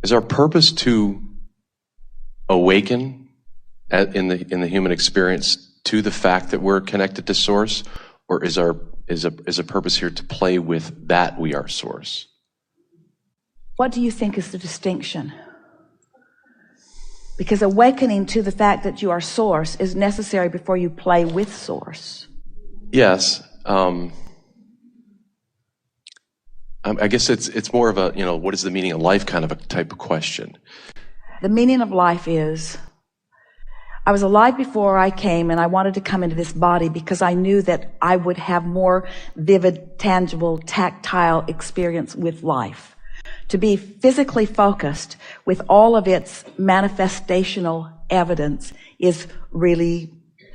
Is our purpose to awaken in the human experience to the fact that we're connected to Source, or is a purpose here to play with that we are Source? What do you think is the distinction? Because awakening to the fact that you are Source is necessary before you play with Source. Yes. I guess it's more of a, what is the meaning of life kind of a type of question. The meaning of life is, I was alive before I came, and I wanted to come into this body because I knew that I would have more vivid, tangible, tactile experience with life. To be physically focused with all of its manifestational evidence is really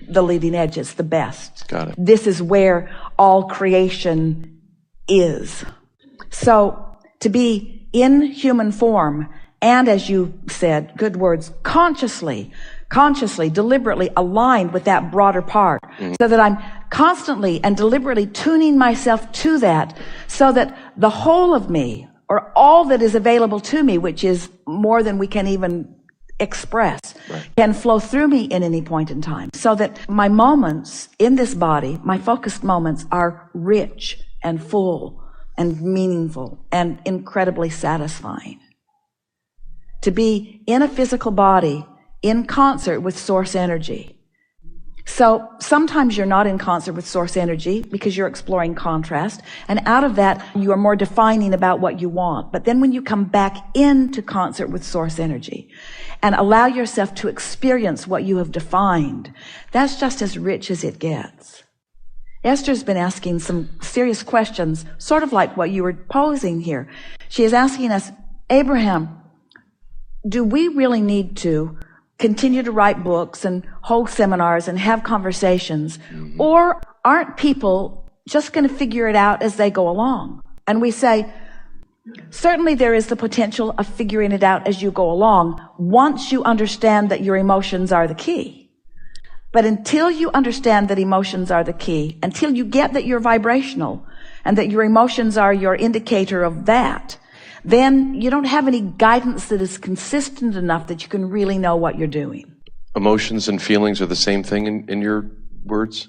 the leading edge. It's the best. Got it. This is where all creation is. So to be in human form, and as you said, good words, consciously, deliberately aligned with that broader part, so that I'm constantly and deliberately tuning myself to that, so that the whole of me, or all that is available to me, which is more than we can even express, can flow through me in any point in time, so that my moments in this body, my focused moments, are rich and full and meaningful and incredibly satisfying. To be in a physical body in concert with Source energy. So sometimes you're not in concert with Source energy because you're exploring contrast, and out of that you are more defining about what you want. But then when you come back into concert with Source energy and allow yourself to experience what you have defined, that's just as rich as it gets. Esther's been asking some serious questions, sort of like what you were posing here. She is asking us, Abraham, do we really need to continue to write books and hold seminars and have conversations, or aren't people just going to figure it out as they go along? And we say, certainly there is the potential of figuring it out as you go along, once you understand that your emotions are the key. But until you understand that emotions are the key, until you get that you're vibrational and that your emotions are your indicator of that, then you don't have any guidance that is consistent enough that you can really know what you're doing. Emotions and feelings are the same thing in your words?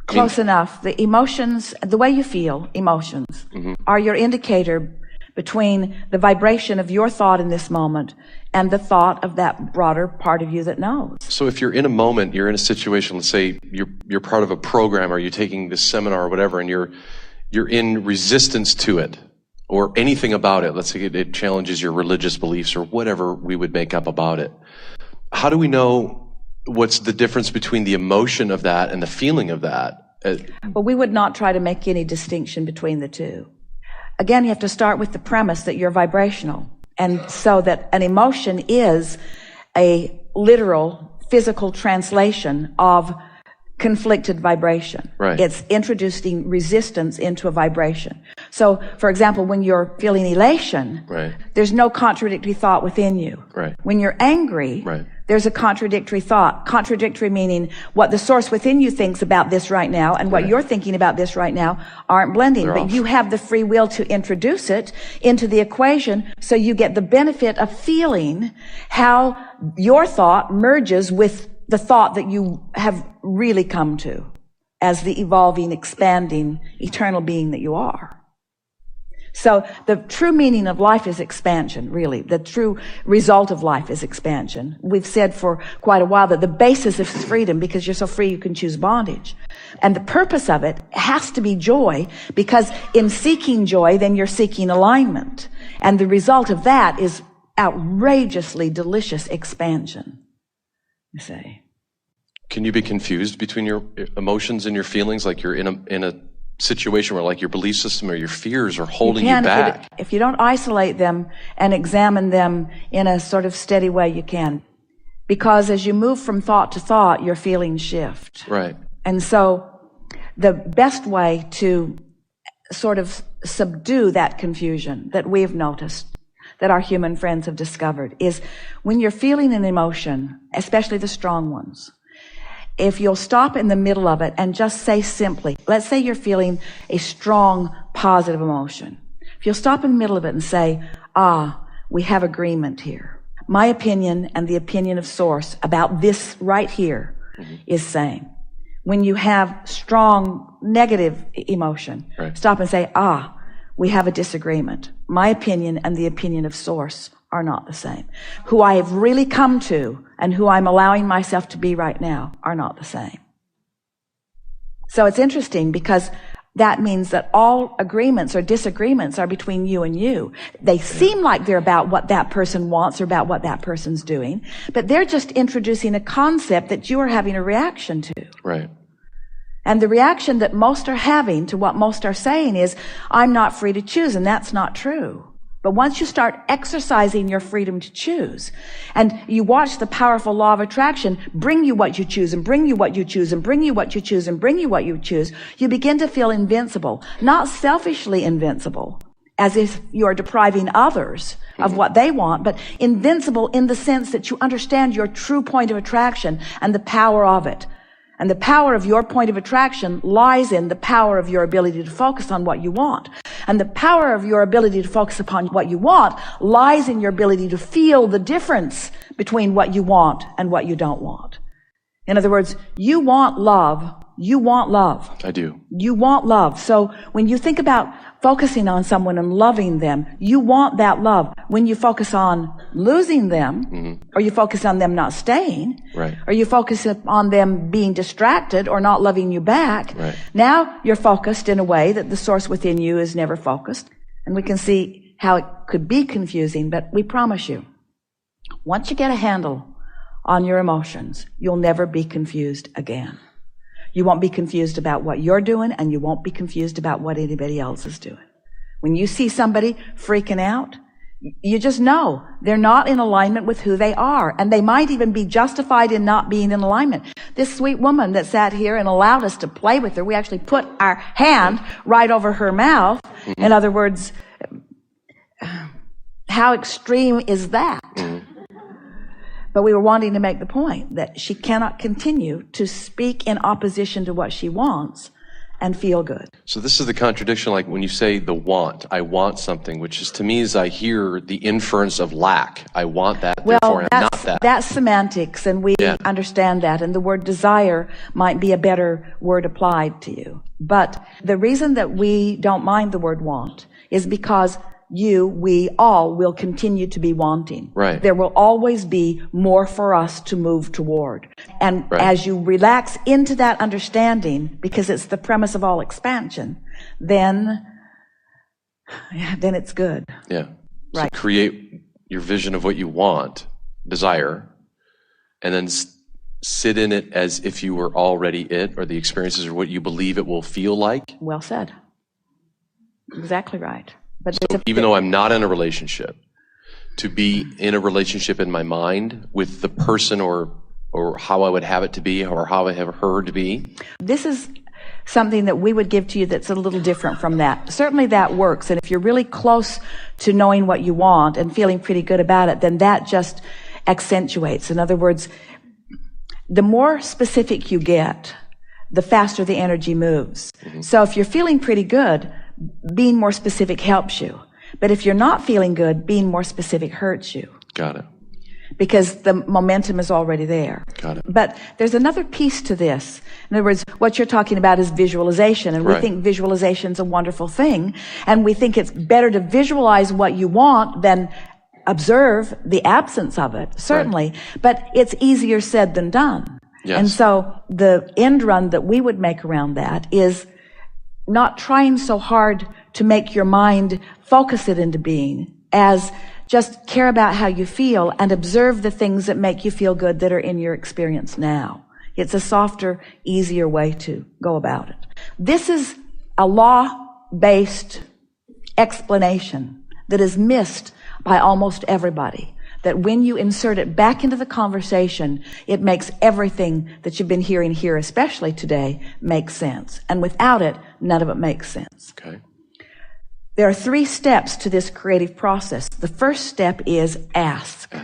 Close enough. The emotions, the way you feel, emotions, are your indicator between the vibration of your thought in this moment and the thought of that broader part of you that knows. So if you're in a moment, you're in a situation, let's say you're part of a program, or you're taking this seminar or whatever, and you're in resistance to it, or anything about it. Let's say it challenges your religious beliefs or whatever we would make up about it. How do we know what's the difference between the emotion of that and the feeling of that? Well, we would not try to make any distinction between the two. Again, you have to start with the premise that you're vibrational. And so that an emotion is a literal physical translation of conflicted vibration. Right. It's introducing resistance into a vibration. So, for example, when you're feeling elation, there's no contradictory thought within you. When you're angry, there's a contradictory thought. Contradictory meaning what the Source within you thinks about this right now and what you're thinking about this right now aren't blending. They're but off. You have the free will to introduce it into the equation, so you get the benefit of feeling how your thought merges with the thought that you have really come to as the evolving, expanding, eternal being that you are. So the true meaning of life is expansion, really. The true result of life is expansion. We've said for quite a while that the basis is freedom, because you're so free you can choose bondage. And the purpose of it has to be joy, because in seeking joy, then you're seeking alignment. And the result of that is outrageously delicious expansion, you say. Can you be confused between your emotions and your feelings? Like you're in a situation where, like, your belief system or your fears are holding you back. If you don't isolate them and examine them in a sort of steady way, you can. Because as you move from thought to thought, your feelings shift. Right. And so the best way to sort of subdue that confusion that we've noticed, that our human friends have discovered, is when you're feeling an emotion, especially the strong ones, if you'll stop in the middle of it and just say simply, let's say you're feeling a strong, positive emotion. If you'll stop in the middle of it and say, we have agreement here. My opinion and the opinion of Source about this right here is same. When you have strong negative emotion, stop and say, we have a disagreement. My opinion and the opinion of Source are not the same. Who I have really come to and who I'm allowing myself to be right now are not the same. So it's interesting because that means that all agreements or disagreements are between you and you. They seem like they're about what that person wants or about what that person's doing, but they're just introducing a concept that you are having a reaction to. Right. And the reaction that most are having to what most are saying is, I'm not free to choose, and that's not true. But once you start exercising your freedom to choose, and you watch the powerful law of attraction bring you what you choose, and bring you what you choose, and bring you what you choose, and bring you what you choose, you begin to feel invincible. Not selfishly invincible, as if you are depriving others of what they want, but invincible in the sense that you understand your true point of attraction and the power of it. And the power of your point of attraction lies in the power of your ability to focus on what you want. And the power of your ability to focus upon what you want lies in your ability to feel the difference between what you want and what you don't want. In other words, you want love. You want love. I do. You want love. So when you think about focusing on someone and loving them, you want that love. When you focus on losing them, or you focus on them not staying, or you focus on them being distracted or not loving you back, now you're focused in a way that the Source within you is never focused. And we can see how it could be confusing, but we promise you, once you get a handle on your emotions, you'll never be confused again. You won't be confused about what you're doing, and you won't be confused about what anybody else is doing. When you see somebody freaking out, you just know they're not in alignment with who they are, and they might even be justified in not being in alignment. This sweet woman that sat here and allowed us to play with her, we actually put our hand right over her mouth. In other words, how extreme is that? But we were wanting to make the point that she cannot continue to speak in opposition to what she wants and feel good. So this is the contradiction, like when you say the want, I want something, which is to me as I hear the inference of lack. I want that, therefore I'm not that. That's semantics, and we understand that, and the word desire might be a better word applied to you. But the reason that we don't mind the word want is because we all will continue to be wanting. Right. There will always be more for us to move toward. And as you relax into that understanding, because it's the premise of all expansion, then it's good. Yeah. So create your vision of what you want, desire, and then sit in it as if you were already it, or the experiences or what you believe it will feel like. Well said. Exactly right. But so even though I'm not in a relationship, to be in a relationship in my mind with the person or how I would have it to be or how I have her to be. This is something that we would give to you that's a little different from that. Certainly that works. And if you're really close to knowing what you want and feeling pretty good about it, then that just accentuates. In other words, the more specific you get, the faster the energy moves. So if you're feeling pretty good, being more specific helps you. But if you're not feeling good, being more specific hurts you. Got it. Because the momentum is already there. Got it. But there's another piece to this. In other words, what you're talking about is visualization. And we think visualization's a wonderful thing. And we think it's better to visualize what you want than observe the absence of it, certainly. But it's easier said than done. Yes. And so the end run that we would make around that is not trying so hard to make your mind focus it into being, as just care about how you feel and observe the things that make you feel good that are in your experience now. It's a softer, easier way to go about it. This is a law-based explanation that is missed by almost everybody. That when you insert it back into the conversation, it makes everything that you've been hearing here, especially today, make sense. And without it, none of it makes sense. Okay. There are 3 steps to this creative process. The first step is ask.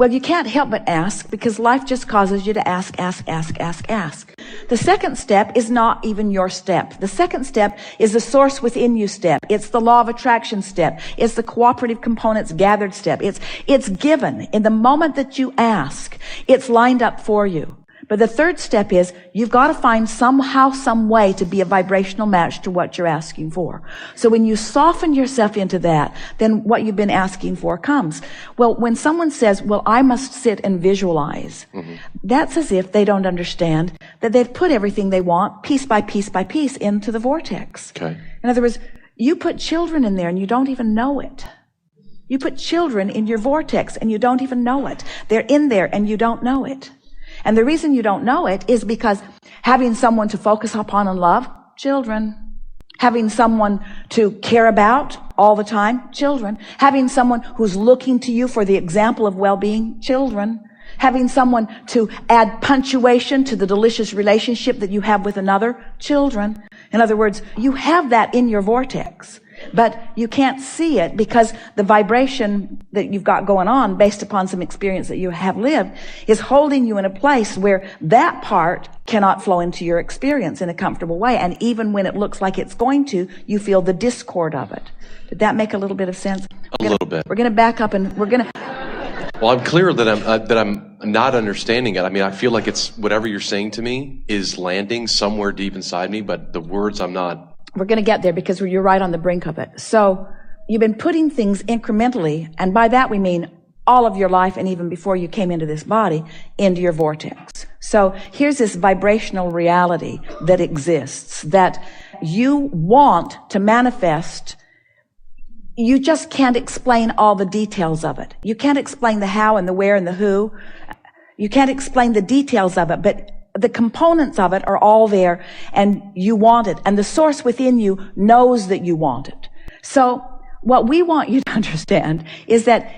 Well, you can't help but ask because life just causes you to ask. The second step is not even your step. The second step is the source within you step. It's the law of attraction step. It's the cooperative components gathered step. It's given. In the moment that you ask, it's lined up for you. But the third step is you've got to find somehow, some way to be a vibrational match to what you're asking for. So when you soften yourself into that, then what you've been asking for comes. Well, when someone says, well, I must sit and visualize, that's as if they don't understand that they've put everything they want piece by piece by piece into the vortex. Okay. In other words, you put children in there and you don't even know it. You put children in your vortex and you don't even know it. They're in there and you don't know it. And the reason you don't know it is because having someone to focus upon and love, children. Having someone to care about all the time, children. Having someone who's looking to you for the example of well-being, children. Having someone to add punctuation to the delicious relationship that you have with another, children. In other words, you have that in your vortex. But you can't see it because the vibration that you've got going on based upon some experience that you have lived is holding you in a place where that part cannot flow into your experience in a comfortable way. And even when it looks like it's going to, you feel the discord of it. Did that make a little bit of sense? A little bit. We're going to back up and we're going to... Well, I'm clear that I'm not understanding it. I mean, I feel like it's whatever you're saying to me is landing somewhere deep inside me, but the words I'm not... We're going to get there because you're right on the brink of it. So you've been putting things incrementally, and by that we mean all of your life and even before you came into this body, into your vortex. So here's this vibrational reality that exists that you want to manifest. You just can't explain all the details of it. You can't explain the how and the where and the who. You can't explain the details of it, but the components of it are all there and you want it. And the source within you knows that you want it. So what we want you to understand is that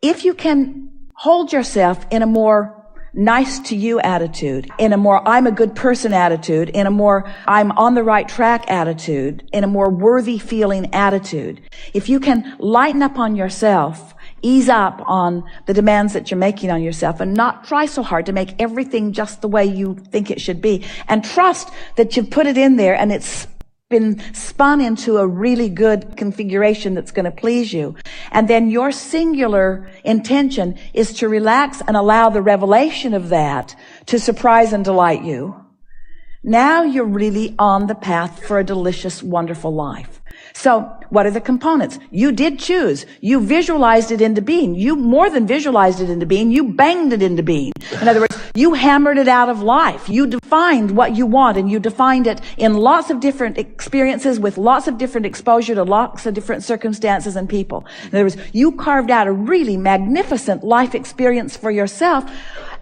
if you can hold yourself in a more nice to you attitude, in a more I'm a good person attitude, in a more I'm on the right track attitude, in a more worthy feeling attitude, if you can lighten up on yourself, ease up on the demands that you're making on yourself and not try so hard to make everything just the way you think it should be. And trust that you've put it in there and it's been spun into a really good configuration that's going to please you. And then your singular intention is to relax and allow the revelation of that to surprise and delight you. Now you're really on the path for a delicious, wonderful life. So what are the components? You did choose. You visualized it into being. You more than visualized it into being. You banged it into being. In other words, you hammered it out of life. You defined what you want and you defined it in lots of different experiences with lots of different exposure to lots of different circumstances and people. In other words, you carved out a really magnificent life experience for yourself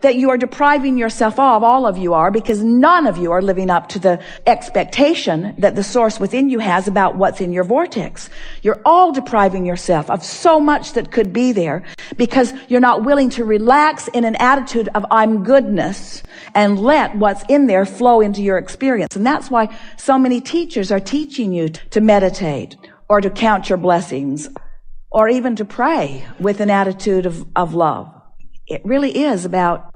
that you are depriving yourself of, all of you are, because none of you are living up to the expectation that the source within you has about what's in your vortex. You're all depriving yourself of so much that could be there because you're not willing to relax in an attitude of I'm goodness and let what's in there flow into your experience. And that's why so many teachers are teaching you to meditate or to count your blessings or even to pray with an attitude of love. It really is about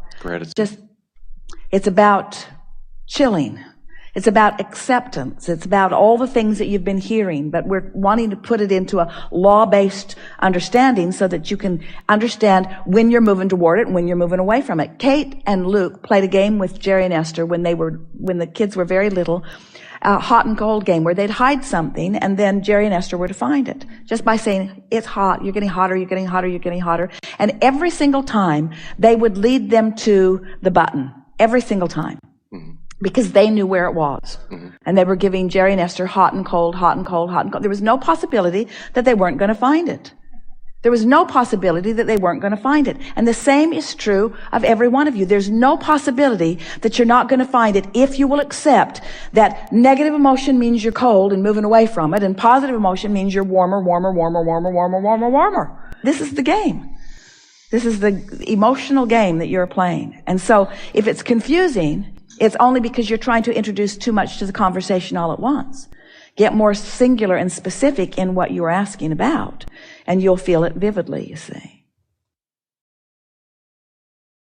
it's about chilling. It's about acceptance. It's about all the things that you've been hearing, but we're wanting to put it into a law-based understanding so that you can understand when you're moving toward it and when you're moving away from it. Kate and Luke played a game with Jerry and Esther when the kids were very little, a hot and cold game where they'd hide something and then Jerry and Esther were to find it just by saying, it's hot, you're getting hotter, you're getting hotter, you're getting hotter. And every single time they would lead them to the button, every single time, because they knew where it was. And they were giving Jerry and Esther hot and cold, hot and cold, hot and cold. There was no possibility that they weren't going to find it. There was no possibility that they weren't going to find it. And the same is true of every one of you. There's no possibility that you're not going to find it if you will accept that negative emotion means you're cold and moving away from it, and positive emotion means you're warmer, warmer, warmer, warmer, warmer, warmer, warmer. This is the game. This is the emotional game that you're playing. And so if it's confusing, it's only because you're trying to introduce too much to the conversation all at once. Get more singular and specific in what you're asking about, and you'll feel it vividly, you see.